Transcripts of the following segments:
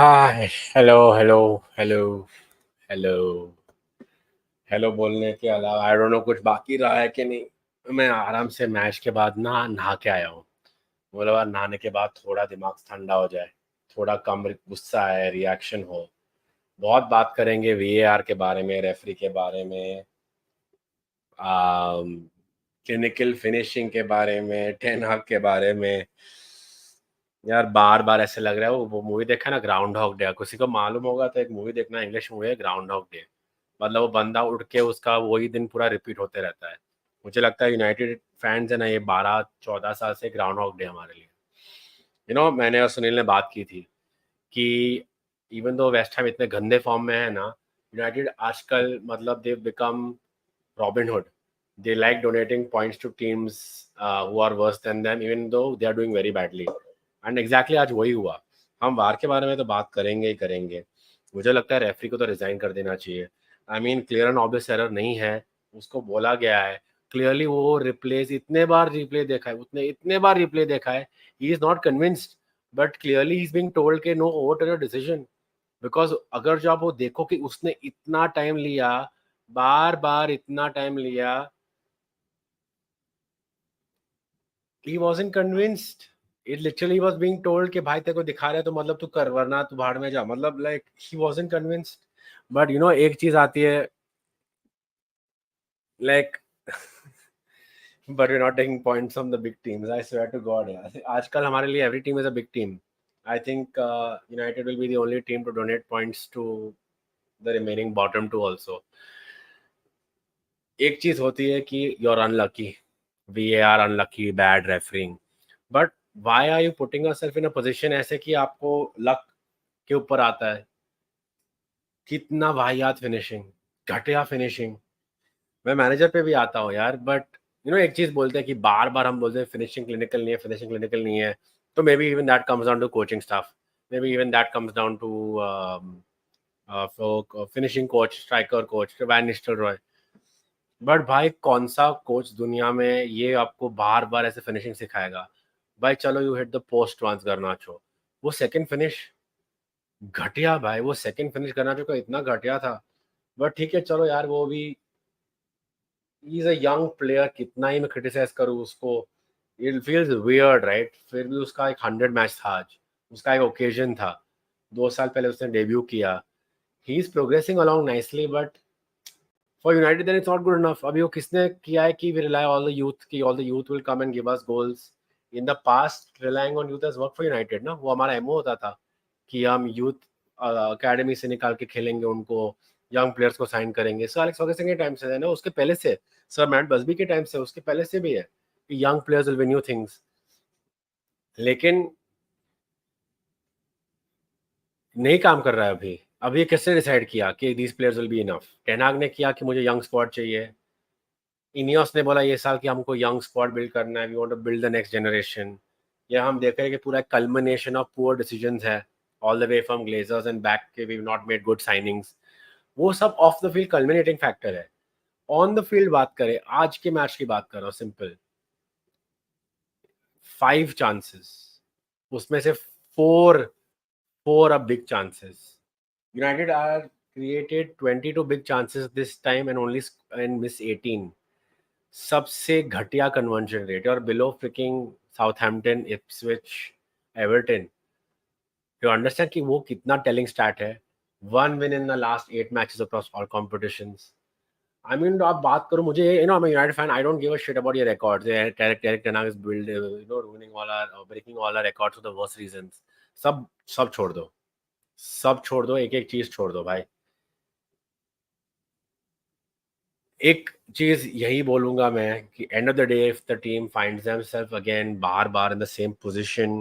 Hi hello hello hello hello hello बोलने के अलावा आई डोंट नो कुछ बाकी रहा है कि नहीं। मैं आराम से मैच के बाद नहा के आया हूँ। बोला यार नहाने के बाद थोड़ा दिमाग ठंडा हो जाए, थोड़ा कम गुस्सा आए, रिएक्शन हो। बहुत बात करेंगे वीएआर के बारे में, रेफरी के बारे में, क्लिनिकल फिनिशिंग के बारे में, टेन हाग के बारे में। यार बार बार ऐसे लग रहा है वो मूवी देखा ना, ग्राउंड हॉग डे। किसी को मालूम होगा तो एक मूवी देखना, इंग्लिश मूवी है ग्राउंड हॉग डे। मतलब वो बंदा उठ के उसका वही दिन पूरा रिपीट होते रहता है। मुझे लगता है यूनाइटेड फैंस है ना, ये 12-14 साल से ग्राउंड हॉग डे हमारे लिए। मैंने और सुनील ने बात की थी कि इवन दो वेस्ट हैम इतने गंदे फॉर्म में है ना, यूनाइटेड आजकल मतलब they become Robin Hood. They like donating points to teams who are worse than them even though they are doing very badly. And exactly आज वही हुआ। हम वार के बारे में तो बात करेंगे ही करेंगे। मुझे लगता है रेफरी को तो रिजाइन कर देना चाहिए। I mean clear and obvious error नहीं है, उसको बोला गया है क्लियरली। वो रिप्लेस इतने बार रिप्ले देखा है, उतने इतने बार रिप्ले देखा है, he is not convinced. But clearly he is being told के no over your decision. Because अगर जो आप वो देखो कि उसने इतना टाइम लिया, बार बार इतना टाइम लिया, he wasn't convinced. It literally was being told कि भाई तेरे को दिखा रहे हैं तो मतलब तू कर, वरना तू भाड़ में जा। मतलब like he wasn't convinced. But एक चीज आती है, like but we're not taking points from the big teams. I swear to God यार, आजकल हमारे लिए every team is a big team. I think United will be the only team to donate points to the remaining bottom two also. एक चीज होती है कि you're unlucky, VAR unlucky, bad refereeing. But why are you putting yourself in a position ऐसे कि आपको luck के ऊपर आता है? कितना वाहियात फिनिशिंग, घटिया फिनिशिंग। मैं मैनेजर पे भी आता हूँ यार, बट एक चीज बोलते हैं कि बार बार हम बोलते हैं फिनिशिंग क्लिनिकल नहीं है, फिनिशिंग क्लिनिकल नहीं है। तो maybe even that comes down to coaching staff, maybe even that comes down to finishing coach, striker coach Van Nistelrooy. But भाई कौन सा कोच दुनिया में ये आपको बार बार ऐसे फिनिशिंग सिखाएगा? भाई चलो you hit the post once Garnacho, वो सेकंड फिनिश घटिया भाई। वो सेकंड फिनिश गर्नाचो का इतना घटिया था। बट ठीक है चलो यार, वो भी इज अ यंग प्लेयर, कितना ही मैं क्रिटिसाइज करूँ उसको, इट फील्स वियर्ड राइट। फिर भी उसका एक 100 मैच था आज, उसका एक ओकेजन था, 2 साल पहले उसने डेब्यू किया। He is progressing along nicely, but for United then it's not good enough. अभी वो किसने किया है कि we rely all the youth की all the youth will come and give us goals. In the past relying on youth has work for United ना, वो हमारा एमओ होता था कि हम यूथ अकेडमी से निकाल के खेलेंगे उनको, यंग प्लेयर्स को साइन करेंगे। सर एलेक्स फर्गसन के टाइम से है ना, उसके पहले से सर मैट बसबी के टाइम से, उसके पहले से भी है कि young players will win new things. लेकिन नहीं काम कर रहा है अभी। अब ये किसने डिसाइड किया कि these players will be enough? Ten Hag ने किया कि मुझे यंग स्क्वाड चाहिए। इनियोस ने बोला ये साल कि हमको यंग स्क्वाड बिल्ड करना है, we want to build the next generation. ये हम देख रहे हैं कि पूरा कल्मिनेशन ऑफ पुअर डिसीजंस है, all the way from Glazers and back के we not made good signings. वो सब off the field culminating factor है। ऑन द फील्ड बात करें, आज के मैच की बात कर रहा हूँ, सिंपल 5 चांसेस, उसमें से फोर फोर अब big chances. United are created 22 big chances this time and only and miss 18। सबसे घटिया कन्वर्जन रेट और below freaking Southampton, Ipswich, Everton. You understand कि वो कितना टेलिंग स्टैट है? 1 win in the last 8 matches across all competitions. I mean आप बात करो, मुझे I'm a United fan, I don't give a shit about your records. Derek Ten Hag is build ruining all our breaking all our records for the worst reasons. सब सब छोड़ दो, सब छोड़ दो, एक एक चीज छोड़ दो भाई। एक चीज यही बोलूंगा मैं कि end of the day if the team finds themselves again बार बार in the same position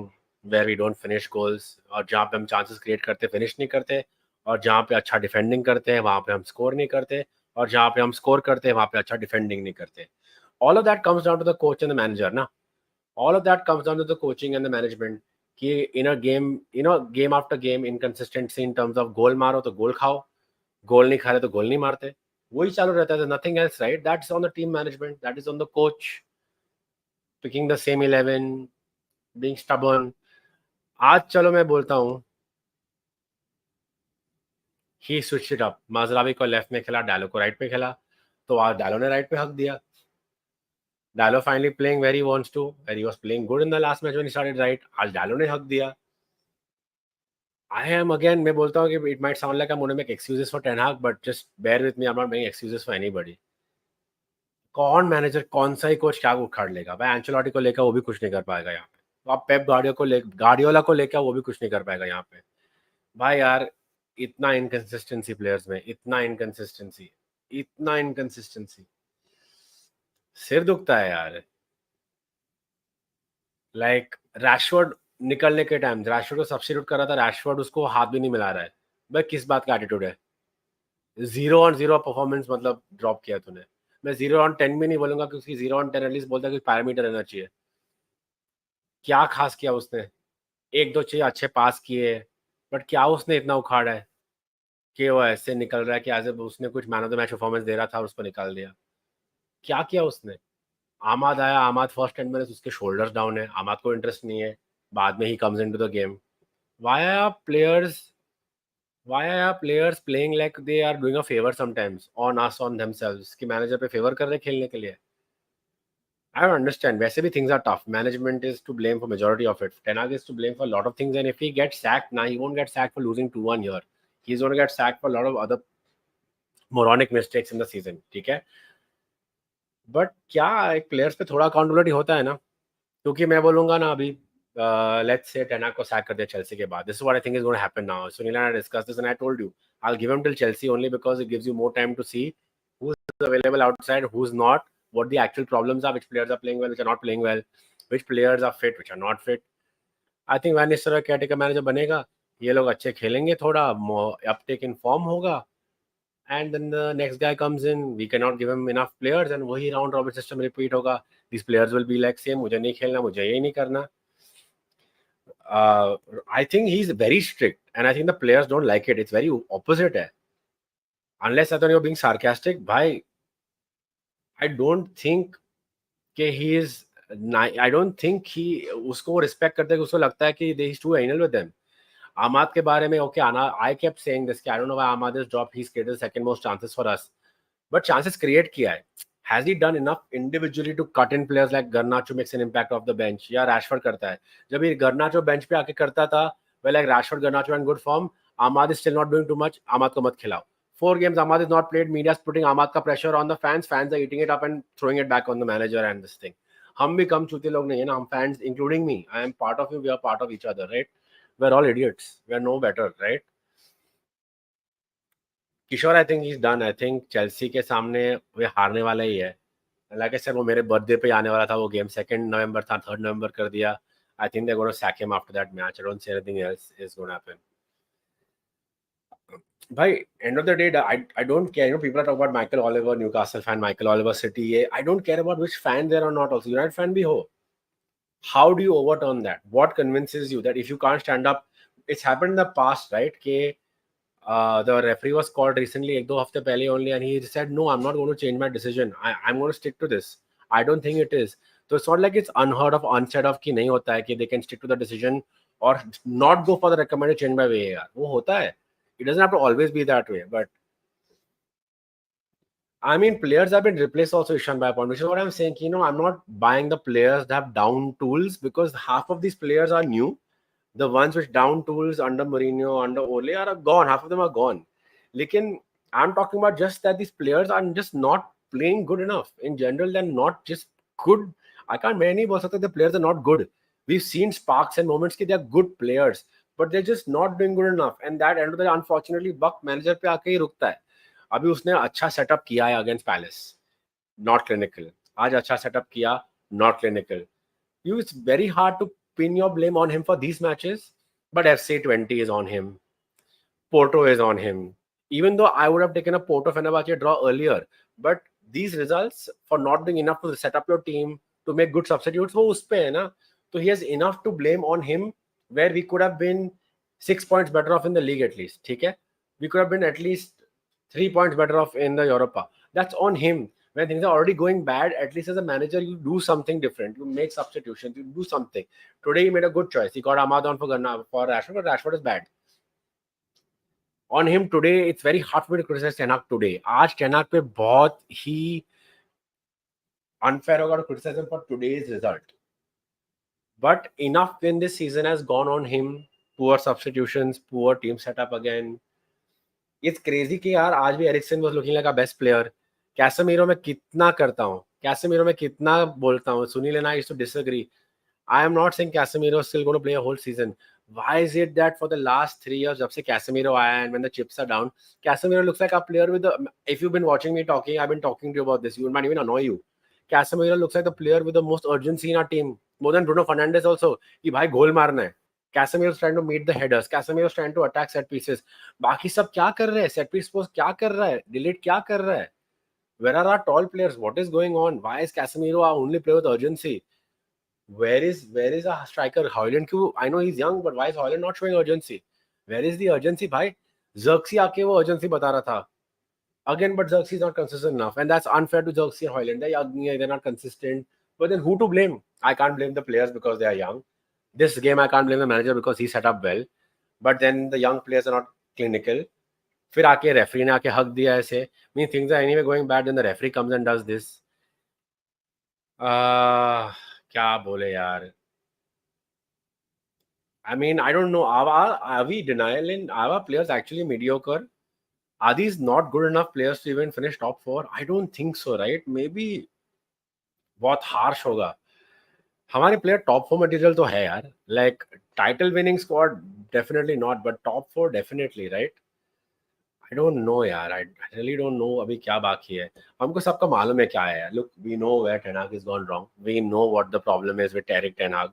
where we don't finish goals, और जहाँ पे हम चांसेस क्रिएट करते फिनिश नहीं करते, और जहाँ पे अच्छा डिफेंडिंग करते हैं वहाँ पे हम स्कोर नहीं करते, और जहाँ पे हम स्कोर करते हैं वहाँ पे अच्छा डिफेंडिंग नहीं करते। All of that comes down to the coach and the manager ना। All of that comes down to the coaching and the management कि in a game, game after game inconsistency in terms of goal मारो तो गोल खाओ, गोल नहीं खा रहे तो गोल नहीं मारते। वही चालू रहता है, nothing else right. That's on the team management, that is on the coach picking the same 11, being stubborn. आज चलो मैं बोलता हूँ ही स्विच इट अप, माजरावी को लेफ्ट में खेला, डालो को राइट पे खेला, तो आज डालो ने राइट पे हक दिया. Dalot finally playing where he wants to, where he was playing good in the last match when he started right. आज डालो ने हक दिया. आई एम अगेन, मैं बोलता हूँ कि it might sound like I am gonna make excuses for Ten Hag, but just bear with me, I am not making excuses for anybody. कौन manager, कौन सा ही कोच क्या उखाड़ लेगा भाई? एंचेलोटी को लेकर वो भी कुछ नहीं कर पाएगा यहाँ पे. तो आप पेप गार्डियोला को लेकर वो भी कुछ नहीं कर पाएगा यहाँ पे. भाई यार, इतना इनकंसिस्टेंसी प्लेयर्स में, इतना इनकंसिस्टेंसी, सिर दुखता है यार. लाइक रैशवर्ड निकलने के टाइम रैशवर्ड को सब्स्टिट्यूट कर रहा था, रैशवर्ड उसको हाथ भी नहीं मिला रहा है. भाई किस बात का एटीट्यूड है? 0 on 0 परफॉर्मेंस मतलब ड्रॉप किया तूने. मैं 0 on 10 में नहीं बोलूंगा कि उसकी 0 on 10 एटलीस्ट बोलता कि पैरामीटर रहना चाहिए. क्या खास किया उसने? एक दो चीज अच्छे पास किए, बट क्या उसने इतना उखाड़ा है कि वो ऐसे निकल रहा है कि आज उसने कुछ man of the match performance दे रहा था और उसको निकाल दिया? क्या किया उसने? आमाद आया, आमाद फर्स्ट 10 मिनट्स उसके शोल्डर्स डाउन है, आमाद को इंटरेस्ट नहीं है. बाद में he comes into the game. why are players why are players playing like they are doing a favor sometimes on us, on themselves, कि मैनेजर पे फेवर कर रहे हैं खेलने के लिए? I don't understand. वैसे भी things are tough. Management is to blame for majority of it. Ten Hag is to blame for a lot of things, and if he gets sacked now, he won't get sacked for losing 2-1 here. He's going to get sacked for a lot of other moronic mistakes in the season. ठीक है, but क्या एक players पे थोड़ा accountability होता है ना? क्योंकि मैं बोलूंगा ना अभी, लेट्स से टेन हाग को सैक कर दिया चेल्सी के बाद, this is what I think is going to happen now. Sunil and I discuss this and I told you I will give him till Chelsea only because it gives you more time to see who is available outside, who's not, what the actual problems are, which players are playing well, which are not playing well, which players are fit, which are not fit. I think Van Nistelrooy caretaker manager बनेगा, ये लोग अच्छे खेलेंगे, थोड़ा uptick in form होगा, and then the next guy comes in, we cannot give him enough players, and वही round robin system repeat होगा. These players will be like same, मुझे नहीं खेलना, मुझे ये नहीं करना. I think he's very strict, and I think the players don't like it. It's very opposite है. Unless I thought you're being sarcastic, भाई, I don't think कि he is, I don't think he उसको respect करते हैं, कि उसको लगता है कि he is too anal with them. Amad के बारे में, okay, I kept saying this, कि I don't know why Ahmad is dropped. He's created the second most chances for us, but chances create किया है. Has he done enough individually to cut in players like Garnacho makes an impact off the bench? या Rashford करता है? जब ये Garnacho bench पे आके करता था, well, like Rashford, Garnacho in good form, Ahmad is still not doing too much. Ahmad को मत खिलाओ. 4 games Ahmad is not played. Media is putting Ahmad का pressure on the fans. Fans are eating it up and throwing it back on the manager and this thing. हम भी कम चूते लोग नहीं है ना, हम fans, including me. I am part of you. We are part of each other, right? We're all idiots. We're no better, right? Kishore, I think he is done. I think Chelsea के सामने वे हारने वाला ही है. लाइक आई सेड, वो मेरे birthday पे आने वाला था वो गेम. 2 नवंबर था, 3 नवंबर कर दिया. I think they gonna sack him after that match. I don't see anything else is gonna happen. भाई, end of the day, I don't care. You know, people are talking about Michael Oliver, Newcastle fan, Michael Oliver City. I don't care about which fan there or not. Also, United fan भी हो. How do you overturn that? What convinces you that if you can't stand up? It's happened in the past, right? कि the referee was called recently, एक दो हफ्ते पहले only, and he said, no, I'm not going to change my decision. I'm going to stick to this. I don't think it is. So it's not like it's unheard of, unsaid of कि नहीं होता है कि they can stick to the decision or not go for the recommended change by VAR. वो होता है. It doesn't have to always be that way. But I mean, players have been replaced also, Ishan, by a point, which is what I'm saying. You know, I'm not buying the players that have down tools, because half of these players are new. The ones which down tools under Mourinho, under Ole are gone. Half of them are gone. Lekin, I'm talking about just that these players are just not playing good enough. In general, they're not just good. I can't many say the players are not good. We've seen sparks and moments that they're good players, but they're just not doing good enough. And that end of the day, unfortunately, Buck manager पे आके ही रुकता है. अभी उसने अच्छा setup किया है against palace, not clinical. आज अच्छा सेटअप किया, not clinical. You, it's very hard to pin your blame on him for these matches, but FC 20 is on him. Porto is on him. Even though I would have taken a Porto Fenerbahce draw earlier, but these results for not doing enough to set up your team to make good substitutes, वो उस पे है ना. So he has enough to blame on him, where we could have been 6 points better off in the league at least. ठीक है, we could have been at least 3 points better off in the Europa. That's on him. When things are already going bad, at least as a manager, you do something different. You make substitutions. You do something. Today, he made a good choice. He got Ahmad on for Rashford, but Rashford is bad. On him today, it's very hard for me to criticize Ten Hag today. आज Ten Hag पे बहुत ही unfair होगा to criticize him for today's result. But enough when this season has gone on him. Poor substitutions, poor team setup again. It's crazy कि यार आज भी Eriksen was looking like a best player. Casemiro में कितना करता हूँ, Casemiro में कितना बोलता हूँ. Sunil and I used to disagree. I am not saying Casemiro is still going to play a whole season. Why is it that for the last 3 years, जब से Casemiro आया and when the chips are down, Casemiro looks like a player with the. If you've been watching me talking, I've been talking to you about this. You might even annoy you. Casemiro looks like the player with the most urgency in our team, more than Bruno Fernandes also. कि भाई गोल मारना है. Casemiro is trying to meet the headers. Casemiro is trying to attack set pieces. बाकी सब क्या कर रहे हैं? Set piece post क्या कर रहा है? Delete क्या कर रहा है? Where are our tall players? What is going on? Why is Casemiro our only player with urgency? Where is a striker? Haaland क्यों? I know he's young, but why is Haaland not showing urgency? Where is the urgency, भाई? Xerxes आके वो urgency बता रहा था. Again, but Xerxes is not consistent enough, and that's unfair to Xerxes and Haaland. They're not consistent. But then who to blame? I can't blame the players because they are young. This game I can't blame the manager because he set up well. But then the young players are not clinical. फिर आके referee ने आके हक दिया ऐसे. Mean things are anyway going bad, then the referee comes and does this. क्या बोले यार. I mean, I don't know. Are we denying? Are our players actually mediocre? Are these not good enough players to even finish top 4? I don't think so, right? Maybe बहुत harsh होगा. हमारे player top 4 material तो है यार. Like title winning squad definitely not, but top 4 definitely, right? I don't know यार. I really don't know अभी क्या बाकी है. हमको सबका मालूम है क्या है यार. Look, we know where Ten Hag has gone wrong. We know what the problem is with Eric Ten Hag.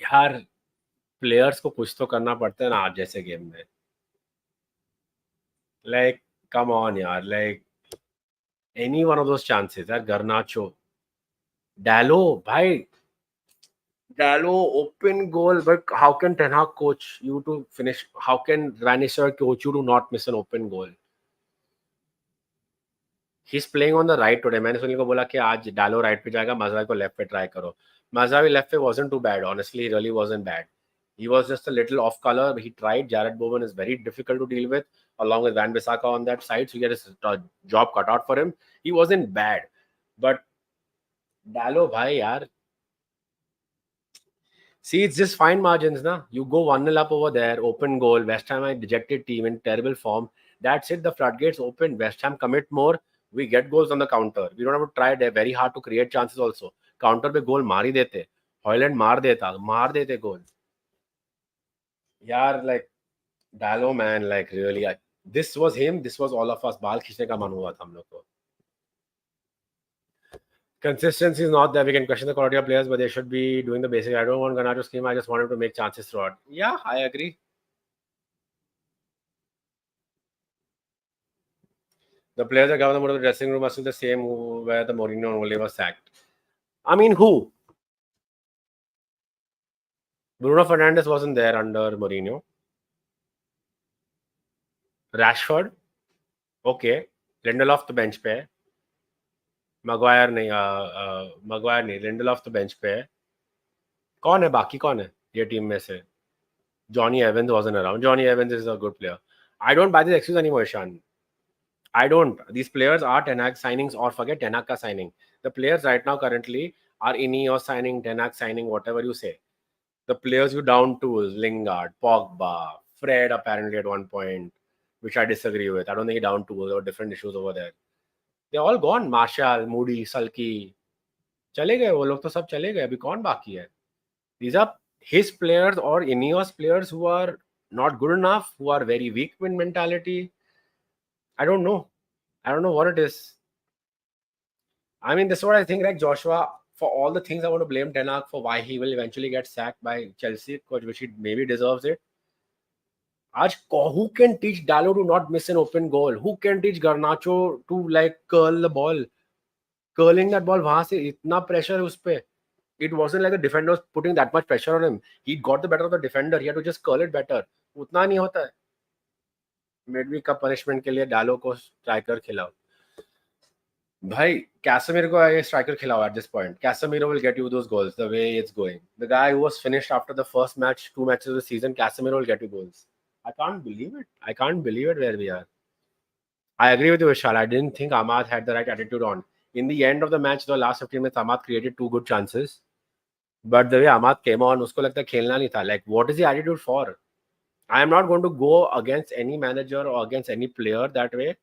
यार प्लेयर्स को कुछ तो करना पड़ता है ना आज जैसे गेम में. लाइक कम ऑन यार. Like any one of those chances यार. गर्नाचो, डालो भाई. डालो open goal, but how can Ten Hag coach you to finish? How can Vanisher coach you to not miss an open goal? He's playing on the right today. मैंने सुनील को बोला कि आज डालो राइट पे जाएगा, मज़रावी को लेफ्ट पे ट्राई करो. मज़रावी लेफ्ट पे wasn't too bad. Honestly, he really wasn't bad. He was just a little off color. He tried. Jared Bowen is very difficult to deal with, along with Van Bissaka on that side. So he had his job cut out for him. He wasn't bad, but डालो भाई यार. See, it's just fine margins, na. You go 1-0 up over there, open goal. West Ham, a dejected team in terrible form. That's it. The floodgates open. West Ham commit more. We get goals on the counter. We don't have to try very hard to create chances also. Counter पे goal मार ही देते. Haaland मार देते goal. यार, like, Dallo, man, like, really, this was him. This was all of us. बाल खींचने का मन हुआ था हम लोग को. Consistency is not there. We can question the quality of players, but they should be doing the basics. I don't want Garnacho's scheme. I just want him to make chances throughout. Yeah, I agree. The players that govern the mood of the dressing room are still the same where the Mourinho only was sacked. I mean, who? Bruno Fernandes wasn't there under Mourinho. Rashford? Okay. Lindelof तो bench पे है. Maguire नहीं. Lindelof तो bench पे है. कौन है बाकी कौन है ये टीम में से? Johnny Evans wasn't around. Johnny Evans is a good player. I don't buy this excuse anymore, Ishan. I don't. These players are Ten Hag signings, or forget Ten Hag ka signing. The players right now currently are Ineos signing, Ten Hag signing, whatever you say. The players you down tools, Lingard, Pogba, Fred apparently at one point, which I disagree with. I don't think he down tools. There were different issues over there. They're all gone. Martial, Moody, Sulky. चले गए वो लोग तो सब चले गए. अभी कौन बाकी है? These are his players or Ineos players who are not good enough, who are very weak in mentality. I don't know. I don't know what it is. I mean, this is what I think, like Joshua, for all the things I want to blame Ten Hag for why he will eventually get sacked by Chelsea, which he maybe deserves it. Who can teach Dallo to not miss an open goal? Who can teach Garnacho to like curl the ball? Curling that ball, वहां से इतना pressure है उस पे. It wasn't like the defender was putting that much pressure on him. He got the better of the defender. He had to just curl it better. उतना नहीं होता है. Midweek का punishment के लिए Dallo को striker खिलाओ. भाई Casemiro को आगे स्ट्राइकर खिलाओ at this point. Casemiro will get you those goals the way it's going. The guy who was finished after the first match, 2 matches of the season, Casemiro will get you goals. I can't believe it. I can't believe it where we are. I agree with you, Vishal. I didn't think Ahmad had the right attitude on. In the end of the match, the last 15 minutes, Ahmad created 2 good chances. But the way Ahmad came on, उसको लगता है खेलना नहीं था. Like, what is the attitude for? I am not going to go against any manager or against any player that way.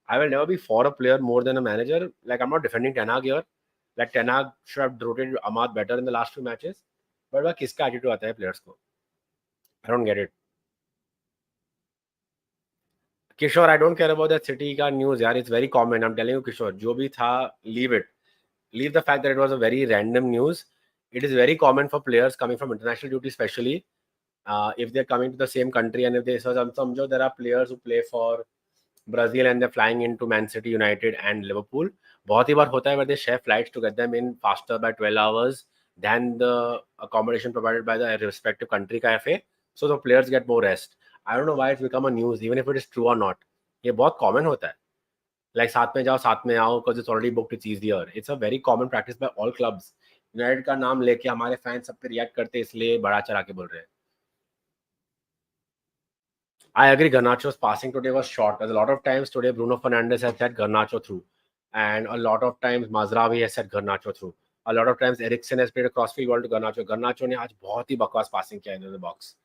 I will never be for a player more than a manager. Like, I'm not defending Ten Hag here. Like, Ten Hag should have rotated Ahmad better in the last 2 matches. But वह किसका attitude आता है players को? I don't get it. Kishore, I don't care about that City का news यार. It's very common. I'm telling you, Kishore, जो भी था, leave it. Leave the fact that it was a very random news. It is very common for players coming from international duty, especially if they're coming to the same country and if they so there are players who play for Brazil and they're flying into Man City, United and Liverpool. बहुत ही बार होता है where they share flights to get them in faster by 12 hours than the accommodation provided by the respective country का FA. So the players get more rest. I don't know why it's become a news, even if it is true or not. ये बहुत common होता है. Like साथ में जाओ साथ में आओ because it's already booked, it's easier. It's a very common practice by all clubs. United का नाम लेके हमारे फैंस सब पे रिएक्ट करते हैं इसलिए बड़ा चढ़ा के बोल रहे हैं. I agree. Garnacho's passing today was short. A lot of times today, Bruno Fernandes has said Garnacho through, and a lot of times Mazraoui has said Garnacho through. A lot of times Eriksen has played a crossfield ball to Garnacho. Garnacho ने आज बहुत ही बकवास passing किया in the box.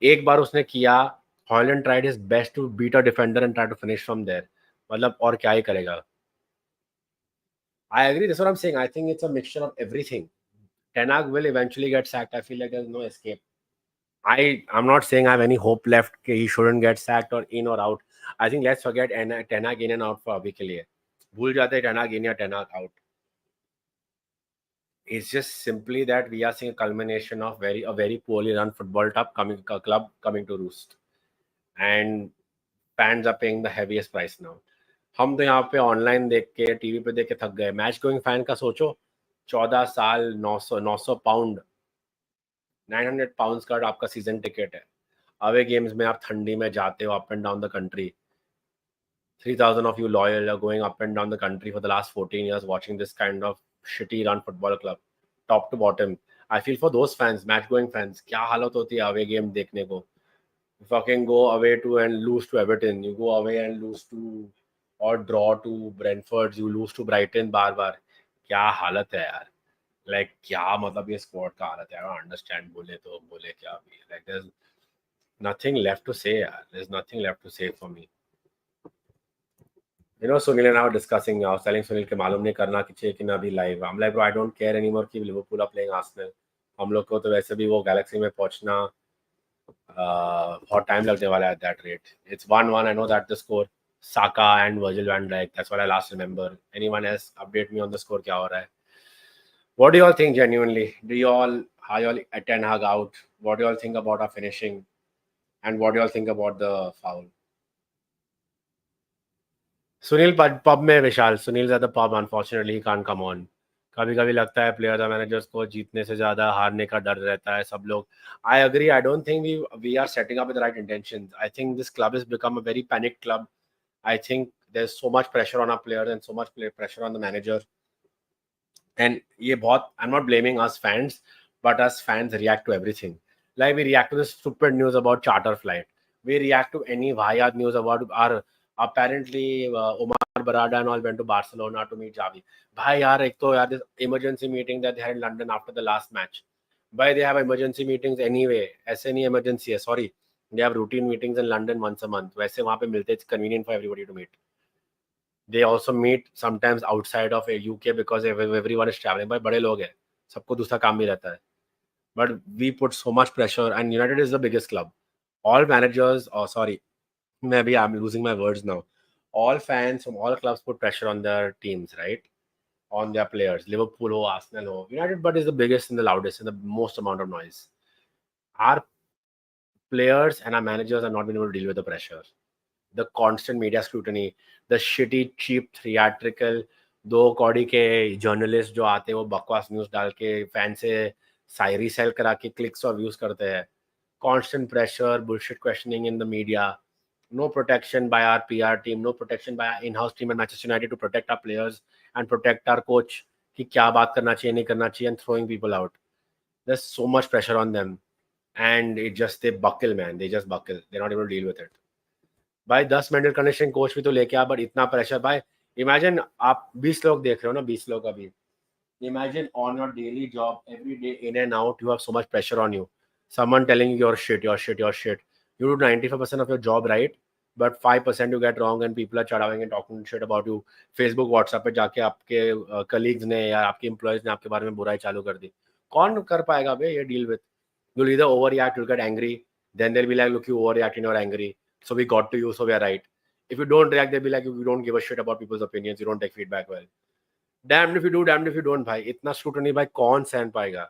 एक बार उसने किया, Haaland tried his best to beat a defender and try to finish from there. मतलब और क्या ही करेगा? I agree. That's what I'm saying. I think it's a mixture of everything. Ten Hag will eventually get sacked. I feel like there's no escape. I'm not saying I have any hope left कि he shouldn't get sacked or in or out. I think let's forget Ten Hag in and out for अभी के लिए. भूल जाते हैं Ten Hag in या Ten Hag out. It's just simply that we are seeing a culmination of a very poorly run football club coming to roost, and fans are paying the heaviest price now. हम तो यहाँ पे online देख के TV पे देख के थक गए. मैच गोइंग फैन का सोचो, 14 साल 900 पाउंड 900 पाउंड्स का आपका सीजन टिकट है. अवे गेम्स में आप ठंडी में जाते हो up and down the country. 3,000 of you loyal are going up and down the country for the last 14 years watching this kind of shitty run football club, top to bottom. I feel for those fans, match going fans, क्या हालत होती है away game देखने को. You fucking go away to and lose to Everton. You go away and lose to or draw to Brentford. You lose to Brighton बार बार. क्या हालत है यार. Like क्या मतलब ये स्क्वाड का हालत है. I don't understand. बोले तो बोले क्या भी. Like there's nothing left to say यार. There's nothing left to say for me. You know, Sunil and I were discussing. I was telling Sunil कि मालूम नहीं करना चाहिए कि ना अभी live. I'm like, bro, I don't care anymore कि Liverpool are playing Arsenal. हम लोग को तो वैसे भी वो गैलेक्सी में पहुंचना बहुत टाइम लगने वाला है at that rate. It's 1-1. I know that the score. Saka and Virgil van Dijk. That's what I last remember. Anyone else update me on the score? क्या हो रहा है? What do you all think genuinely? How you all at Ten Hag out? What do you all think about our finishing? And what do you all think about the foul? Sunil pub में विशाल. Sunil's at the pub. Unfortunately, he can't come on. कभी कभी लगता है players और managers को जीतने से ज्यादा हारने का डर रहता है सब लोग. I agree. I don't think we are setting up with the right intentions. I think this club has become a very panicked club. I think there's so much pressure on our players and so much pressure on the manager. And ये बहुत, I'm not blaming us fans, but us fans react to everything. Like we react to this stupid news about charter flight. We react to any Vayad news about our apparently Omar Barada and all went to Barcelona to meet Javi. Bhai yaar, ek to yaar, this emergency meeting that they had in London after the last match. Bhai, they have emergency meetings anyway. ऐसे नहीं emergency है, sorry. They have routine meetings in London once a month. वैसे वहाँ पे मिलते, it's convenient for everybody to meet. They also meet sometimes outside of UK because everyone is traveling. But बड़े लोग हैं, सबको दूसरा काम भी रहता है. But we put so much pressure, and United is the biggest club. All managers, maybe I'm losing my words now. All fans from all clubs put pressure on their teams, right? On their players. Liverpool ho, Arsenal ho. United, but is the biggest and the loudest and the most amount of noise. Our players and our managers are not being able to deal with the pressure. The constant media scrutiny, the shitty, cheap, theatrical, 2 कौड़ी के journalist जो आते हैं वो बकवास news डाल के fan से सायरी सेल करा के क्लिक्स और व्यूज करते हैं. Constant pressure, bullshit questioning in the media. No protection by our PR team, no protection by our in-house team at Manchester United to protect our players and protect our coach कि क्या बात करना चाहिए नहीं करना चाहिए, and throwing people out. There's so much pressure on them, and they buckle, man. They just buckle. They're not able to deal with it. भाई 10 mental condition coach भी तो लेके आ, बट इतना प्रेशर भाई. इमेजिन आप 20 लोग देख रहे हो ना, 20 लोग अभी. Imagine on your daily job, every day in and out, you have so much pressure on you. Someone telling you your shit, your shit, your shit. You do 95% of your job right, but 5% you get wrong and people are chadawing and talking shit about you. Facebook, WhatsApp पे जाके आपके colleagues ने या आपके employees ने आपके बारे में बुराई चालू कर दी. कौन कर पाएगा बे ये deal with? You'll either overreact, you'll get angry, then they'll be like, look, you overreact and you're angry. So we got to you, so we are right. If you don't react, they'll be like, you don't give a shit about people's opinions, you don't take feedback well. Damned if you do damned if you don't. भाई इतना scrutiny भाई कौन सहन पाएगा?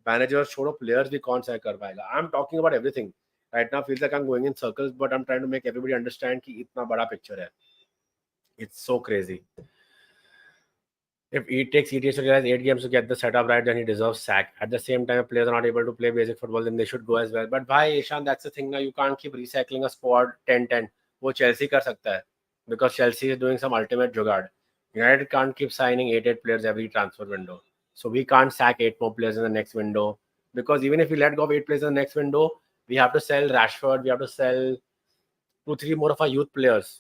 Manager छोड़ो, players भी कौन सहन कर पाएगा? I am talking about everything right now. Feels like I am going in circles, but I am trying to make everybody understand कि इतना बड़ा पिक्चर है. It's so crazy. If he takes ETS to realize 8 games to get the setup right, then he deserves sack. At the same time, if players are not able to play basic football, then they should go as well. But bhai, Ishan, that's the thing now. You can't keep recycling a squad 10-10. वो Chelsea कर सकता है because Chelsea is doing some ultimate जुगाड़. United can't keep signing 8 players every transfer window. So we can't sack 8 more players in the next window, because even if we let go of 8 players in the next window, we have to sell Rashford, we have to sell 2-3 more of our youth players.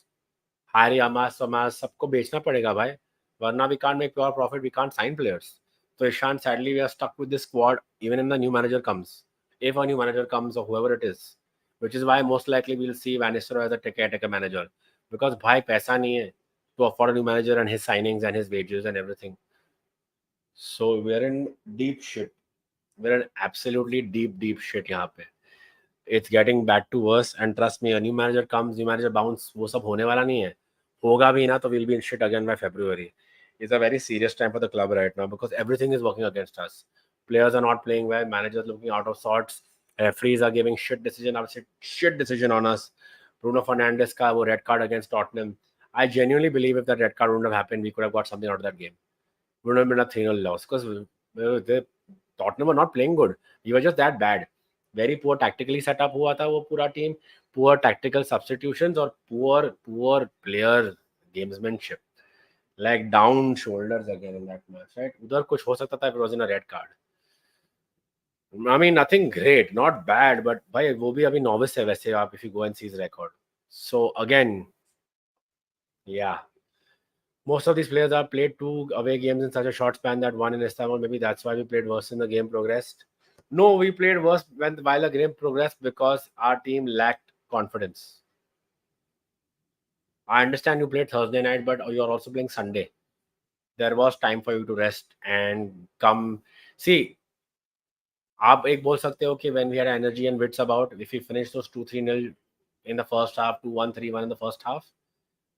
Harry, Amas, सबको बेचना पड़ेगा भाई. Varna, we can't make pure profit, we can't sign players. So Ishan, sadly, we are stuck with this squad even when the new manager comes. If a new manager comes or whoever it is, which is why most likely we'll see Van Nistelrooy as a caretaker manager. Because bhai paisa nahi hai to afford a new manager and his signings and his wages and everything. So we're in deep shit. We're in absolutely deep shit यहाँ पे. It's getting bad to worse, and trust me, a new manager comes, new manager bounce, वो सब होने वाला नहीं है. होगा भी ना तो we'll be in shit again by February. It's a very serious time for the club right now because everything is working against us. Players are not playing well, managers looking out of sorts, referees are giving shit decision on us. Bruno Fernandes का वो red card against Tottenham. I genuinely believe if that red card wouldn't have happened, we could have got something out of that game. We would have been a 3-0 loss because Tottenham were not playing good. We were just that bad. Very poor tactically set up हुआ था वो पूरा team. Poor tactical substitutions और poor player gamesmanship. Like down shoulders again in that match, right? उधर कुछ हो सकता था if it was in a red card. I mean, nothing great, not bad, but भाई वो भी अभी novice है वैसे आप if you go and see his record. So again, yeah. Most of these players have played 2 away games in such a short span that one in Istanbul. Maybe that's why we played worse in the game progressed. No, we played worse while the game progressed because our team lacked confidence. I understand you played Thursday night, but you're also playing Sunday. There was time for you to rest and come. See, आप एक बोल सकते हो कि when we had energy and wits about, if we finished those 2-3-0 in the first half, 2-1, 3-1 in the first half,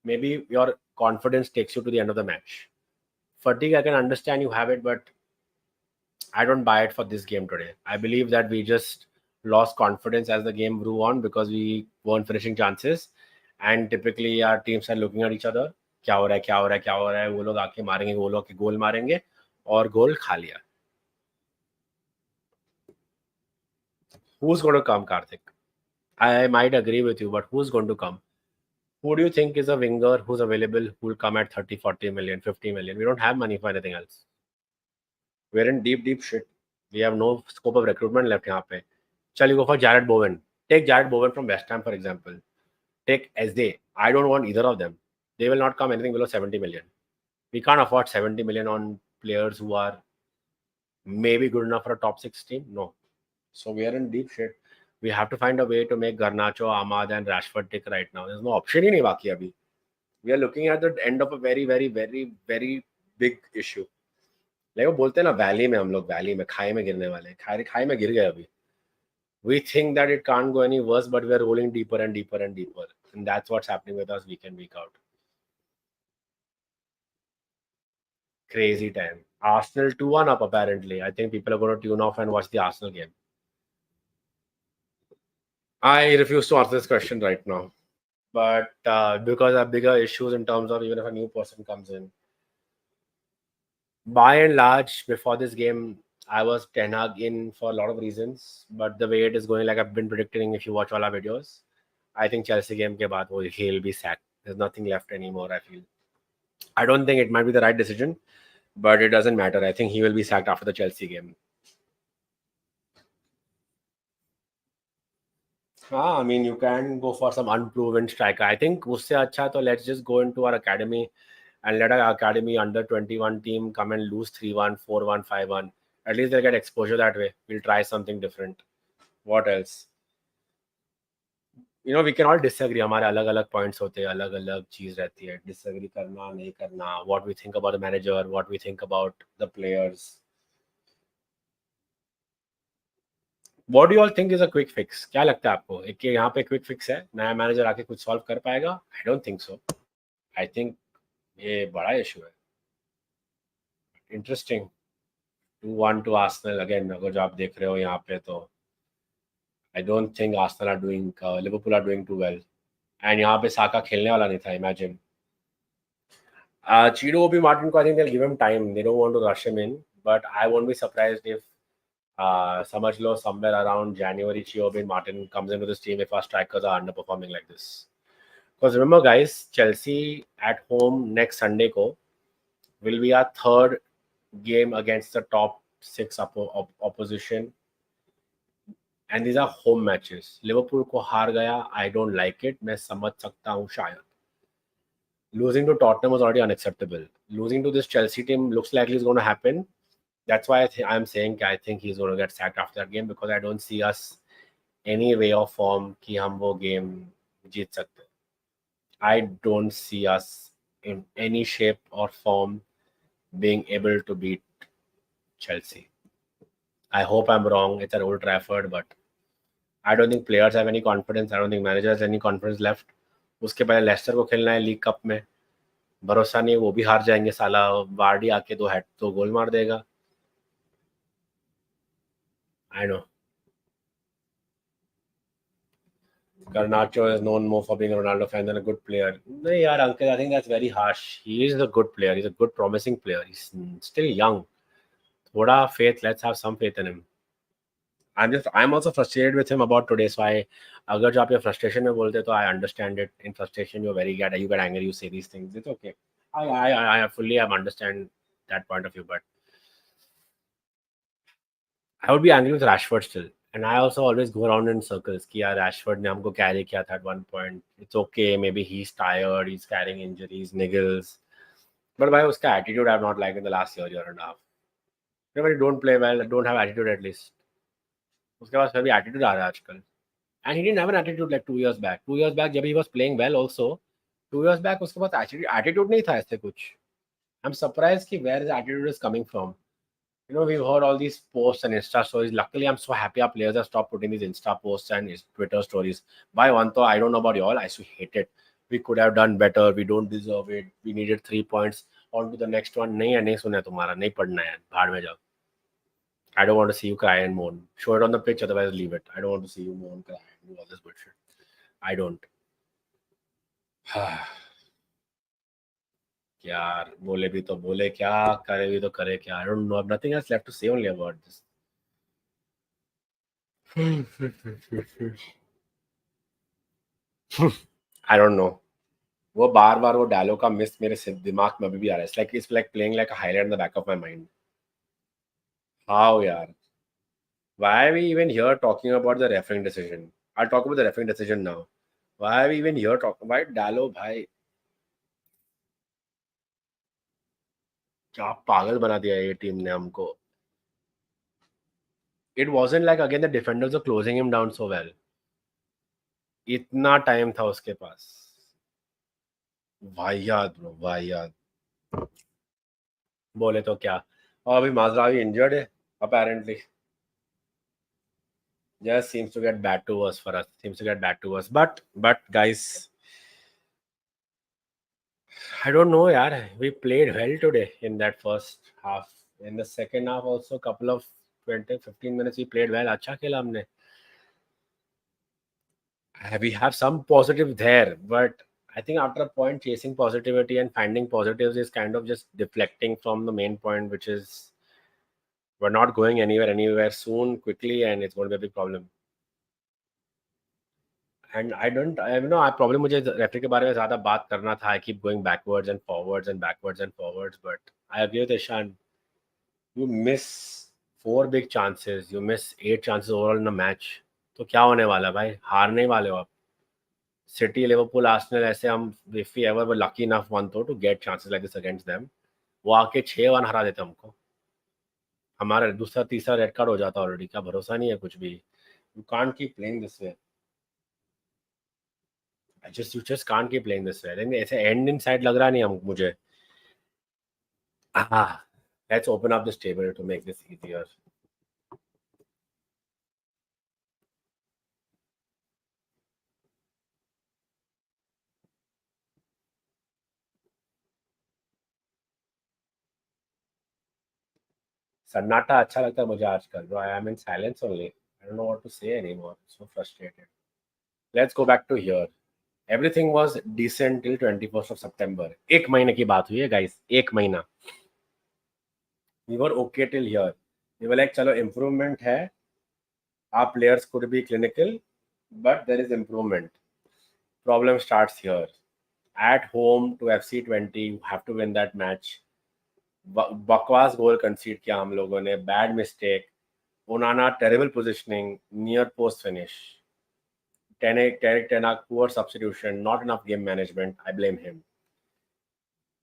maybe your confidence takes you to the end of the match. Fatigue, I can understand you have it, but I don't buy it for this game today. I believe that we just lost confidence as the game grew on because we weren't finishing chances, and typically our teams are looking at each other. क्या हो रहा है क्या हो रहा है क्या हो रहा है, वो लोग आके मारेंगे, वो लोग के गोल मारेंगे और गोल खा लिया. Who's going to come, Karthik? I might agree with you, but who's going to come? Who do you think is a winger who's available who will come at 30, 40 million, 50 million? We don't have money for anything else. We're in deep shit. We have no scope of recruitment left यहाँ पे. Shall you go for Jared Bowen? Take Jared Bowen from West Ham, for example. Take SD. I don't want either of them. They will not come anything below 70 million. We can't afford 70 million on players who are maybe good enough for a top 6 team. No. So we are in deep shit. We have to find a way to make Garnacho, Ahmad and Rashford tick right now. There's no option ही नहीं बाकी अभी. We are looking at the end of a very big issue. Like वो बोलते हैं ना, valley में हम लोग वैली में खाई में गिरने वाले, खाई में गिर गए अभी. We think that it can't go any worse, but we are rolling deeper and deeper, and that's what's happening with us week in week out. Crazy time. Arsenal 2-1 up apparently. I think people are going to tune off and watch the Arsenal game. I refuse to answer this question right now, but because I have bigger issues in terms of even if a new person comes in. By and large, before this game, I was Ten Hag in for a lot of reasons, but the way it is going, like I've been predicting if you watch all our videos, I think Chelsea game के बाद वो he'll be sacked. There's nothing left anymore. I feel. I don't think it might be the right decision, but it doesn't matter. I think he will be sacked after the Chelsea game. I mean, you can go for some unproven striker. I think उससे अच्छा तो let's just go into our academy and let our academy under 21 team come and lose 3-1, 4-1, 5-1. At least they'll get exposure that way. We'll try something different. What else? We can all disagree. हमारे अलग अलग points होते हैं, अलग अलग चीज रहती है, डिसएग्री करना नहीं करना, what we think about the manager, what we think about the players. What do you all think is a quick fix? क्या लगता है आपको? एक यहाँ पे क्विक फिक्स है, नया मैनेजर आके कुछ सॉल्व कर पाएगा? I don't think so. I think ये बड़ा इशू है. इंटरेस्टिंग. 2-1 to Arsenal again. अगर जो आप देख रहे हो यहाँ पे तो I don't think Arsenal are doing, Liverpool are doing too well. And यहाँ पे साका खेलने वाला नहीं था. Imagine. Chido will be Martin. I think they'll give him time. They don't want to rush him in, but I won't be surprised if समझ लो somewhere around January, Chio Martin comes into this team if our strikers are underperforming like this. Because remember, guys, Chelsea at home next Sunday ko will be our third game against the top six opposition, and these are home matches. Liverpool को हार गया. I don't like it. मैं समझ सकता हूँ शायद. Losing to Tottenham was already unacceptable. Losing to this Chelsea team looks likely is going to happen. That's why I'm saying I think he's going to get sacked after that game, because I don't see us any way or form कि हम वो game जीत सकते. I don't see us in any shape or form being able to beat Chelsea. I hope I'm wrong. It's at Old Trafford, but I don't think players have any confidence. I don't think managers have any confidence left. उसके पहले Lester को खेलना है league cup में. भरोसा नहीं, वो भी हार जाएंगे. साला वार्डी आके दो गोल मार देगा. I know. Garnacho is known more for being a Ronaldo fan than a good player. No, yaar, Uncle, I think that's very harsh. He is a good player. He's a good, promising player. He's still young. Thoda faith. Let's have some faith in him. I'm also frustrated with him about today. So अगर जो आप ये frustration में बोलते तो I understand it. In frustration, you get angry, you say these things. It's okay. I fully understand that point of view, but I would be angry with Rashford still. And I also always go around in circles. कि यार Rashford ने हमको carry किया था at one point. It's okay. Maybe he's tired. He's carrying injuries, niggles. But भाई उसका attitude I've not liked in the last year and a half. Everybody don't play well, don't have attitude at least. उसके पास फिर भी attitude आ रहा है आजकल. And he didn't have an attitude like 2 years back. 2 years back, जब he was playing well also, 2 years back उसके पास attitude नहीं था ऐसे कुछ. I'm surprised कि where his attitude is coming from. We've heard all these posts and Insta stories. Luckily, I'm so happy our players have stopped putting these Insta posts and Twitter stories. By one thought, I don't know about y'all, I used to hate it. We could have done better. We don't deserve it. We needed 3 points. On to the next one. नहीं सुना तुम्हारा, नहीं पढ़ना है, भाड़ में जाओ. I don't want to see you cry and moan. Show it on the pitch, otherwise leave it. I don't want to see you moan, cry, and do all this bullshit. I don't. यार बोले भी तो बोले क्या, करे भी तो करे क्या. I don't know. I have nothing else left to say only about this. I don't know. वो बार बार वो डालो का मिस मेरे दिमाग में अभी भी आ रहा है. It's like playing like a highlight in the back of my mind. How यार? Why are we even here talking about the refereeing decision? I'll talk about the refereeing decision now. Why are we even here talking about डालो भाई? क्या पागल बना दिया ये team ने हमको. It wasn't like again the defenders are closing him down so well. इतना टाइम था उसके पास. वाहियात ब्रो, वाहियात. बोले तो क्या. और अभी माजरावी इंजर्ड है apparently. Just seems to get bad to worse for us. Seems to get bad to worse. But guys, I don't know, yaar. We played well today in that first half. In the second half also, couple of 20-15 minutes we played well. अच्छा खेला हमने. We have some positive there, but I think after a point, chasing positivity and finding positives is kind of just deflecting from the main point, which is we're not going anywhere soon, quickly, and it's going to be a big problem. And I don't I know I problem मुझे referee के बारे में ज़्यादा बात करना था. I keep going backwards and forwards but I agree with Ishan. You miss 4 big chances, you miss 8 chances overall in a match. तो क्या होने वाला भाई? हारने वाले हो आप. सिटी, लिवरपूल, आर्सेनल ऐसे हम if we ever were lucky enough one तो to get chances like this against them, वो आके 6 1 हरा देते हमको. हमारा दूसरा तीसरा रेड कार्ड हो जाता ऑलरेडी. क्या भरोसा नहीं है कुछ भी. You can't keep playing this way. You just can't keep playing this way. लेकिन ऐसे एंड इन साइड लग रहा नहीं हम मुझे. Let's open up this table to make this easier. सन्नाटा अच्छा लगता है मुझे आजकल. Bro I am in silence only. I don't know what to say anymore. So frustrated. Let's go back to here. Everything was decent till 21st of September. एक महीने की बात हुई है गाइस. एक महीना. We were okay till here. We were like चलो improvement है. Our players could be clinical, but there is improvement. Problem starts here. At home to FC20, you have to win that match. बकवास गोल कंसीड किया हम लोगों ने. Bad mistake. ओनाना terrible positioning. Near post finish. Tenak poor substitution. Not enough game management. I blame him.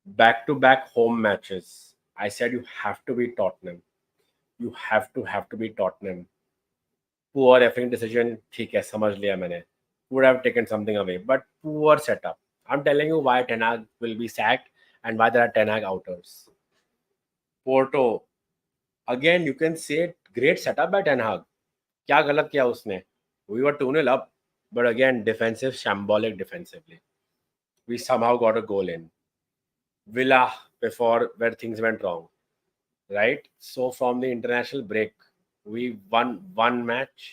Back to back home matches. I said you have to beat Tottenham. You have to beat Tottenham. Poor effing decision. ठीक है समझ लिया मैंने. Would have taken something away, but poor setup. I'm telling you why Ten Hag will be sacked and why there are Ten Hag outers. Porto, again you can say great setup by Ten Hag. क्या गलत किया उसने? We were 2-0 up, but again defensive, shambolic defensively. We somehow got a goal in. Villa before where things went wrong, right? So from the international break, we won one match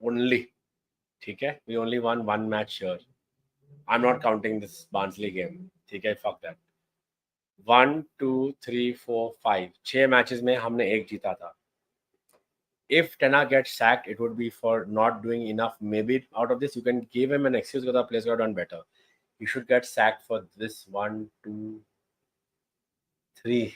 only. ठीक है? We only won one match here. I'm not counting this Barnsley game. ठीक है? Fuck that. 1 2 3 4 5 6 matches में हमने एक जीता था. If Tena gets sacked, it would be for not doing enough. Maybe out of this, you can give him an excuse because the players got done better. He should get sacked for this 1 2 3.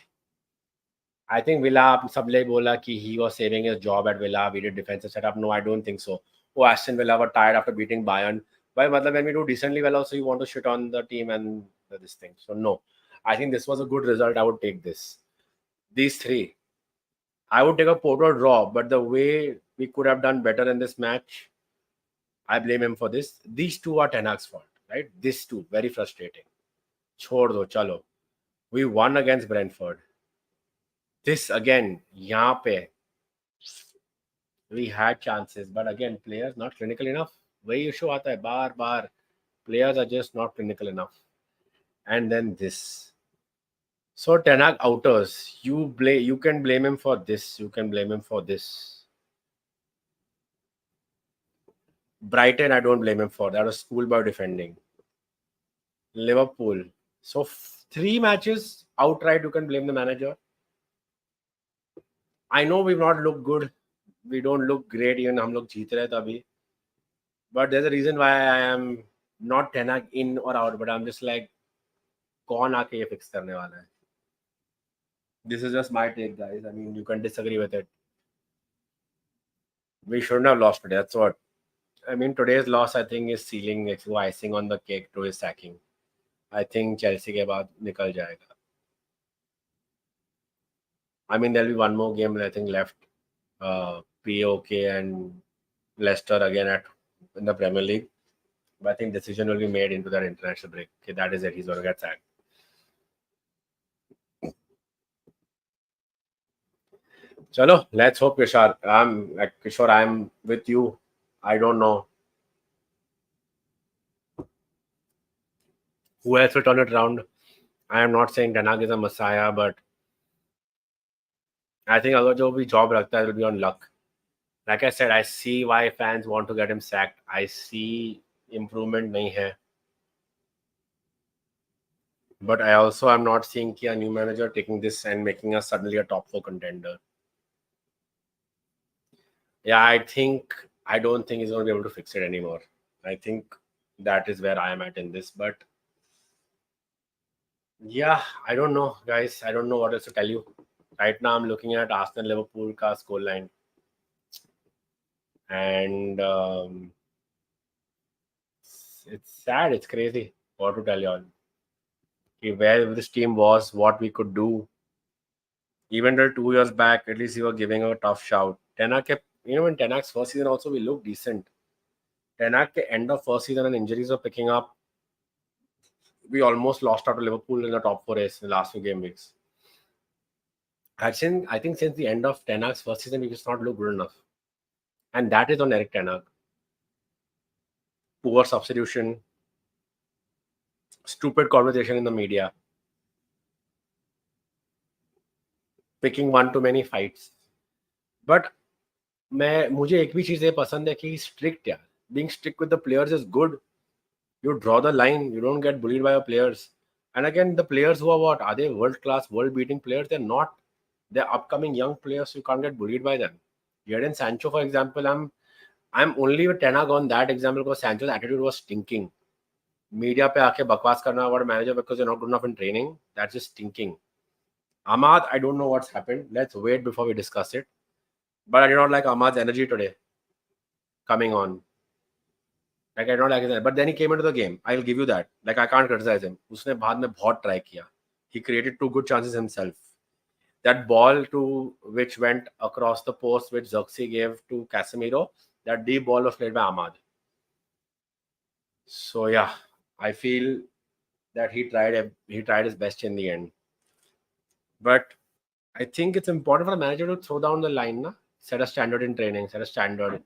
I think Villa, सब लोग बोला कि he was saving his job at Villa. We did defensive setup. No, I don't think so. Oh, Aston Villa were tired after beating Bayern. But when we do decently well, also you want to shit on the team and this thing. So no, I think this was a good result. I would take this. These three. I would take a Porto draw, but the way we could have done better in this match, I blame him for this. These two are Ten Hag's fault, right? These two, very frustrating. छोड़ दो, चलो. We won against Brentford. This again, यहाँ पे we had chances, but again, players not clinical enough. वही issue आता है बार बार. Players are just not clinical enough. And then this. So Ten Hag outers, you can blame him for this. You can blame him for this. Brighton, I don't blame him for that. Was schoolboy defending. Liverpool. So 3 matches outright, you can blame the manager. I know we've not looked good. We don't look great. Even हम लोग जीत रहे थे अभी. But there's a reason why I am not Ten Hag in or out. But I'm just like, कौन आके ये fix करने वाला है? This is just my take, guys. I mean, you can disagree with it. We shouldn't have lost today. That's what. I mean, today's loss, I think, is sealing its icing on the cake to his sacking. I think Chelsea के बाद निकल जाएगा. I mean, there'll be one more game, I think, left. POK and Leicester again in the Premier League. But I think decision will be made into that international break. Okay, that is it. He's going to get sacked. Chalo, let's hope, Kishore. I'm with you. I don't know who else will turn it around. I am not saying Ten Hag is a messiah, but I think अगर जो भी job रखता है, it will be on luck. Like I said, I see why fans want to get him sacked. I see improvement नहीं है. But I also am not seeing a new manager taking this and making us suddenly a top 4 contender. Yeah, I think I don't think he's going to be able to fix it anymore. I think that is where I am at in this. But yeah, I don't know, guys. I don't know what else to tell you. Right now, I'm looking at Arsenal Liverpool ka score line, and it's sad. It's crazy. What to tell you all? Where this team was, what we could do. Even though 2 years back, at least we were giving a tough shout. Tenak kept, when Tenak's first season also, we looked decent. Tenak ke end of first season and injuries were picking up. We almost lost out to Liverpool in the top four race in the last few game weeks. I think since the end of Tenak's first season, we just not look good enough. And that is on Eric Tenak. Poor substitution, stupid conversation in the media, picking one too many fights. But मुझे एक भी चीज़ ये पसंद है कि strict यार. Being strict with the players is good. You draw the line. You don't get bullied by your players. And again, the players who are what? Are they world-class, world-beating players? They're not. They're upcoming young players. So you can't get bullied by them. Jadon Sancho, for example, I'm only with Tenag on that example because Sancho's attitude was stinking. Media पे आके बकवास करना about a manager because you're not good enough in training. That's just stinking. Ahmad, I don't know what's happened. Let's wait before we discuss it. But I did not like Ahmad's energy today coming on. Like I don't like his, but then he came into the game. I'll give you that. Like I can't criticize him. उसने बाद में बहुत try किया. He created two good chances himself. That ball to which went across the post, which Zirkzee gave to Casemiro, that deep ball was played by Ahmad. So yeah, I feel that he tried his best in the end. But I think it's important for the manager to throw down the line, na? Set a standard in training, set a standard.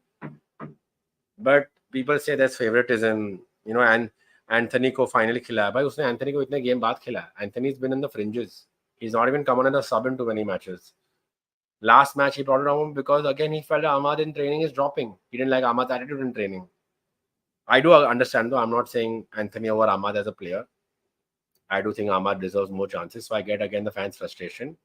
But people say there's favoritism, and Anthony को finally खिलाया भाई उसने Anthony को इतने game बाद खिलाया. Anthony's been in the fringes. He's not even come on as a sub in too many matches. Last match he brought it on because again he felt Ahmad in training is dropping. He didn't like Ahmad's attitude in training. I do understand though. I'm not saying Anthony over Ahmad as a player. I do think Ahmad deserves more chances. So I get again the fans' frustration.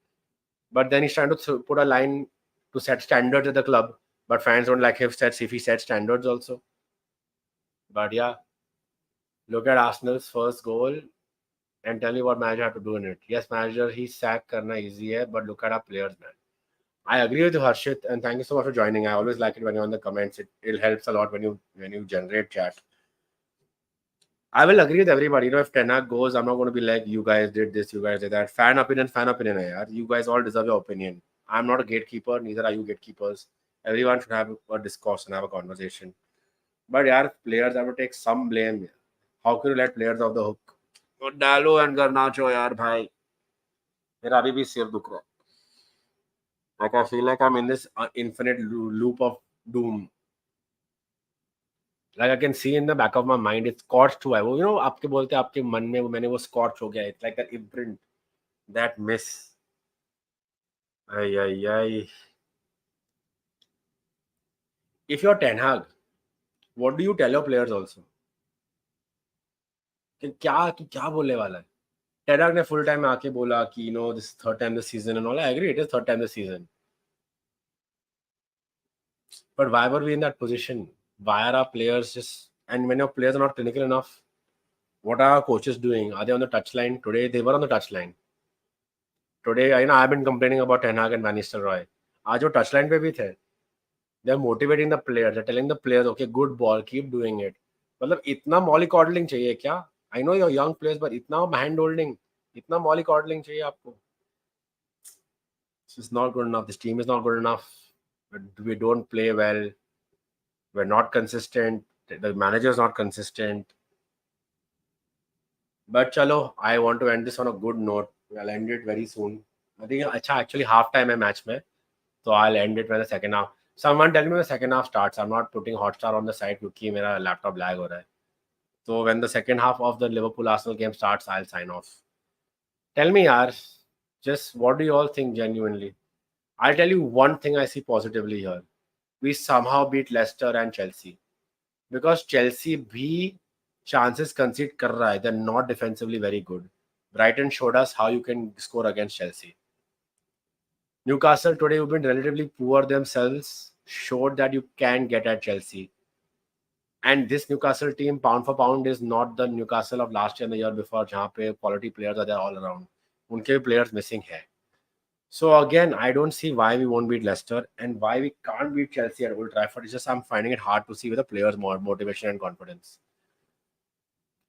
But then he's trying to put a line to set standards at the club. But fans don't like if he set standards also. But yeah, look at Arsenal's first goal and tell me what manager had to do in it. Yes, manager, he sack karna easy hai, but look at our players, man. I agree with you, Harshit, and thank you so much for joining. I always like it when you're on the comments. It helps a lot when you generate chat. I will agree with everybody. If Tenak goes, I'm not going to be like, you guys did this, you guys did that. Fan opinion, hai, you guys all deserve your opinion. I'm not a gatekeeper, neither are you gatekeepers. Everyone should have a discourse and have a conversation. But yeah, players have to take some blame. How can you let players off the hook? Dalo and Garnacho, yaar, bhai. Mera abhi bhi sir dukh raha hai. Like I feel like I'm in this infinite loop of doom. Like I can see in the back of my mind, it's scorched हुआ है वो. आपके बोलते आपके मन में मैंने वो scorch हो गया. It's like that imprint, that miss. Ay. If you're Ten Hag, what do you tell your players also? कि क्या बोलने वाला है? Ten Hag ने full time आके बोला कि this is third time this season and all. I agree, it is third time this season. But why were we in that position? Why are our players just... And when your players are not clinical enough, what are our coaches doing? Are they on the touchline? Today, they were on the touchline. Today, I've been complaining about Ten Hag and Van Nistelrooy. आज वो touchline पे भी थे. They're motivating the players. They're telling the players, okay, good ball, keep doing it. मतलब इतना mollycoddling चाहिए क्या? I know you're young players, but इतना hand holding, इतना mollycoddling चाहिए आपको. This is not good enough. This team is not good enough. We don't play well. We're not consistent. The manager is not consistent. But chalo, I want to end this on a good note. I'll end it very soon. I think actually half time है match में, so I'll end it when the second half. Someone tell me when the second half starts. I'm not putting Hotstar on the side क्योंकि मेरा laptop lag हो रहा है. So when the second half of the Liverpool Arsenal game starts, I'll sign off. Tell me, yaar, just what do you all think genuinely? I'll tell you one thing I see positively here. We somehow beat Leicester and Chelsea. Because Chelsea bhi chances concede kar raha hai. They're not defensively very good. Brighton showed us how you can score against Chelsea. Newcastle today have been relatively poor themselves. showed that you can get at Chelsea. And this Newcastle team, pound for pound, is not the Newcastle of last year and the year before, जहाँ पे quality players are there all around. उनके भी players missing है. So again, I don't see why we won't beat Leicester and why we can't beat Chelsea at Old Trafford. It's just I'm finding it hard to see with the players' more motivation and confidence.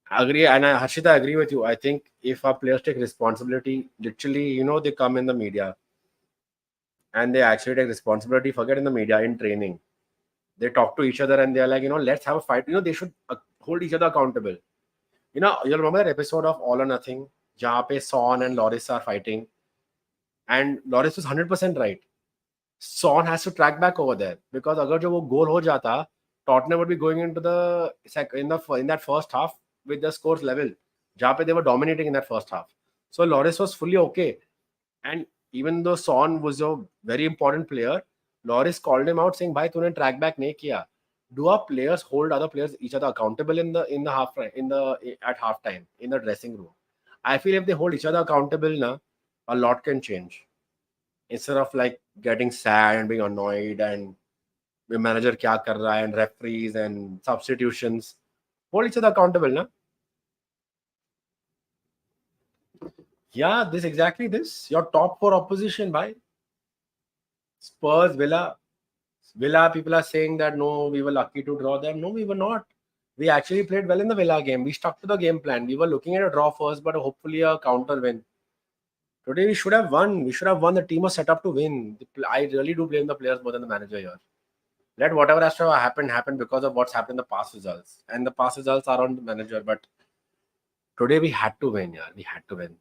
I agree, and Harshita, I agree with you. I think if our players take responsibility, literally, they come in the media and they actually take responsibility. Forget in the media, in training, they talk to each other and they're like, let's have a fight. They should hold each other accountable. You'll remember that episode of All or Nothing, जहाँ पे Son and Loris are fighting, and Loris was 100% right. Son has to track back over there because अगर जो वो goal हो जाता, Tottenham would be going into in that first half with the scores level, जहाँ पे they were dominating in that first half. So Loris was fully okay, and even though Son was a very important player, Loris called him out saying, "भाई तूने track back नहीं किया." Do our players hold other players each other accountable in the half in the at halftime in the dressing room? I feel if they hold each other accountable, na, a lot can change. Instead of like getting sad and being annoyed and the manager kya kar raha hai and referees and substitutions, hold each other accountable, na? Yeah, this. Your top four opposition, bhai. Spurs, Villa, people are saying that no, we were lucky to draw them. No, we were not. We actually played well in the Villa game. We stuck to the game plan. We were looking at a draw first, but hopefully a counter win. Today we should have won. We should have won. The team was set up to win. I really do blame the players more than the manager here. Let whatever has to happen because of what's happened in the past results. And the past results are on the manager. But today we had to win, yeah. We had to win.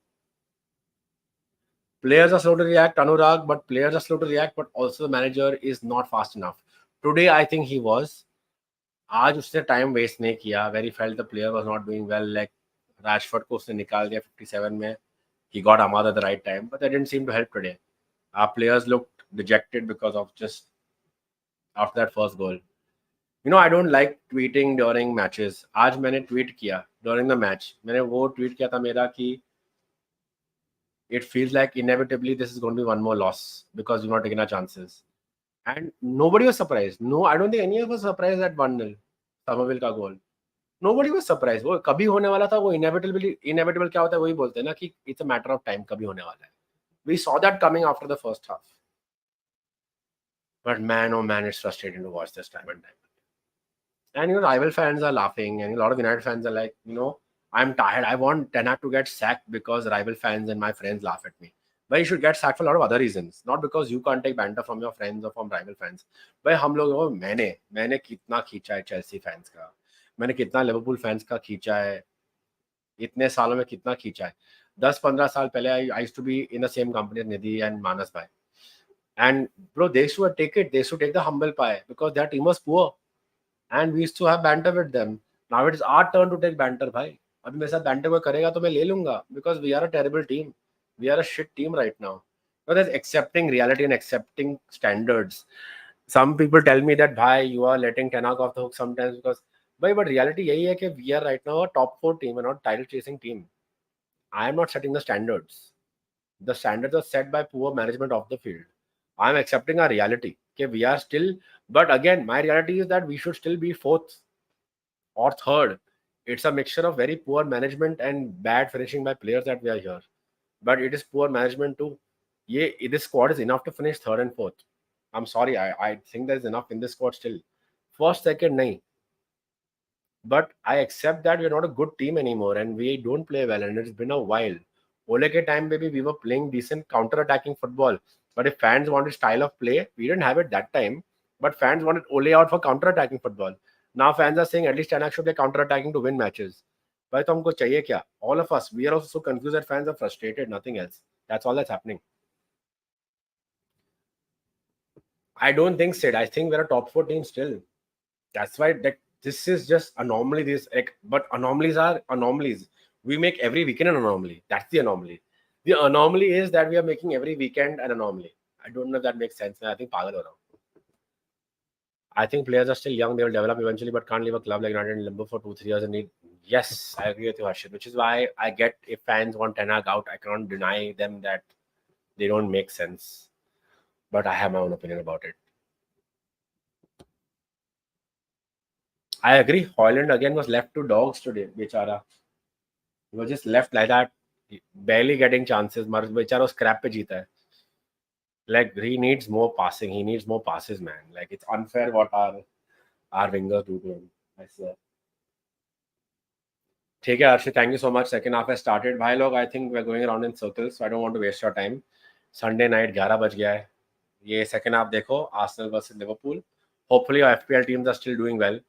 Players are slow to react, Anurag, but players are slow to react, but also the manager is not fast enough. Today I think he was. आज उसने time waste नहीं किया. Very felt the player was not doing well. Like Rashford को उसने निकाल दिया 57 में. He got Ahmad at the right time, but that didn't seem to help today. Our players looked dejected because of just after that first goal. I don't like tweeting during matches. आज मैंने tweet किया during the match. मैंने वो tweet किया था मेरा कि it feels like inevitably this is going to be one more loss because we're not taking our chances. And nobody was surprised. No, I don't think any of us were surprised at 1-0 Somerville का goal. Nobody was surprised. वो कभी होने वाला था. वो inevitable क्या होता है वही बोलते हैं ना कि it's a matter of time. कभी होने वाला है. We saw that coming after the first half. But man, oh man, it's frustrating to watch this time and time. And rival fans are laughing, and a lot of United fans are like, I'm tired. I want Ten Hag to get sacked because rival fans and my friends laugh at me. But you should get sacked for a lot of other reasons, not because you can't take banter from your friends or from rival fans. भाई हम लोग मैंने कितना खींचा है Chelsea fans का, मैंने कितना लिवरपूल फैंस का खींचा है, इतने सालों में कितना खींचा है. 10-15 साल पहले I used to be in the same company as Nidhi and Manas bhai. And bro, they used to take it. They used to take the humble pie because their team was poor. And we used to have banter with them. Now it is our turn to take banter, bhai. अभी मेरे साथ banter कोई करेगा तो मैं ले लूंगा because we are a terrible team. We are a shit team right now. So there's accepting reality and accepting standards. Some people tell me that, bhai, you are letting Ten Hag off the hook sometimes because, bhai, but reality यही है कि we are right now a top 4 team and not title chasing team. I am not setting the standards. The standards are set by poor management of the field. I am accepting our reality. Okay, we are still, but again, my reality is that we should still be 4th or 3rd. It's a mixture of very poor management and bad finishing by players that we are here. But it is poor management too. This squad is enough to finish 3rd and 4th. I'm sorry, I think there's enough in this squad still. 1st, 2nd, nahi. But I accept that we're not a good team anymore and we don't play well and it's been a while. Ole ke time, baby, we were playing decent counter-attacking football. But if fans wanted style of play, we didn't have it that time. But fans wanted Ole out for counter-attacking football. Now fans are saying at least Ten Hag should play counter-attacking to win matches. But humko chahiye kya? All of us, we are also so confused that fans are frustrated, nothing else. That's all that's happening. I don't think Sid. I think we're a top 4 team still. That's why this is just anomaly. But anomalies are anomalies. We make every weekend an anomaly. That's the anomaly. The anomaly is that we are making every weekend an anomaly. I don't know if that makes sense. I think pagal ho raha hu. I think players are still young. They will develop eventually, but can't leave a club like United in limbo for 2-3 years and need. Yes, I agree with you, Harshit. Which is why I get if fans want Ten Hag out, I can't deny them that they don't make sense. But I have my own opinion about it. I agree. Hoyland again was left to dogs today, बेचारा. He was just left like that, barely getting chances. मर बेचारा scrap पे जीता है. Like he needs more passing. He needs more passes, man. Like it's unfair what our wingers do to him. I swear. ठीक है Arshit, thank you so much. Second half है started. भाई लोग, I think we are going around in circles, so I don't want to waste your time. Sunday night 11 बज गया है. ये second half देखो, Arsenal versus Liverpool. Hopefully our FPL teams are still doing well.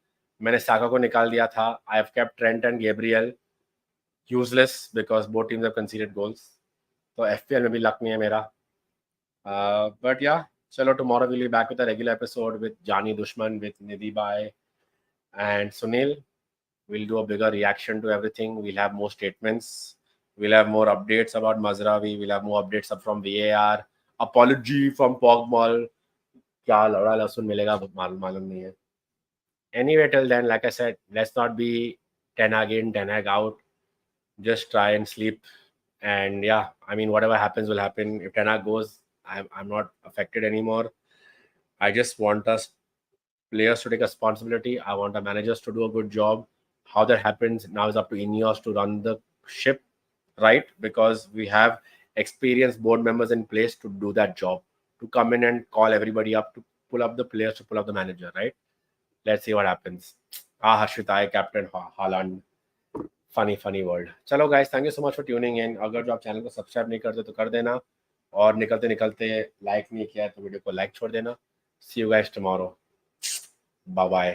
मैंने Saka को निकाल दिया था. I have kept Trent and Gabriel useless because both teams have considered goals. तो एफपीएल में भी लक नहीं है मेरा. बट या, चलो, tomorrow we'll be back with a regular episode with Jani Dushman, with Nidhi Bhai and Sunil. We'll do a bigger reaction to everything. We'll have more statements. We'll have more updates about Mazraoui. We'll have more updates up from VAR. Apology from Pogba. क्या लड़ा लहसुन मिलेगा मालूम नहीं है. Anyway, till then, like I said, let's not be Ten Hag in, Ten Hag out. Just try and sleep. And yeah, I mean, whatever happens will happen. If Ten Hag goes, I'm not affected anymore. I just want us players to take responsibility. I want our managers to do a good job. How that happens now is up to Ineos to run the ship right, because we have experienced board members in place to do that job, to come in and call everybody up, to pull up the players, to pull up the manager, right? Let's see what happens. Harshit, Captain Haaland. Funny world. चलो guys, thank you so much for tuning in. अगर जो आप channel को subscribe नहीं करते तो कर देना, और निकलते निकलते लाइक नहीं किया तो वीडियो को लाइक छोड़ देना. See you guys tomorrow. Bye bye.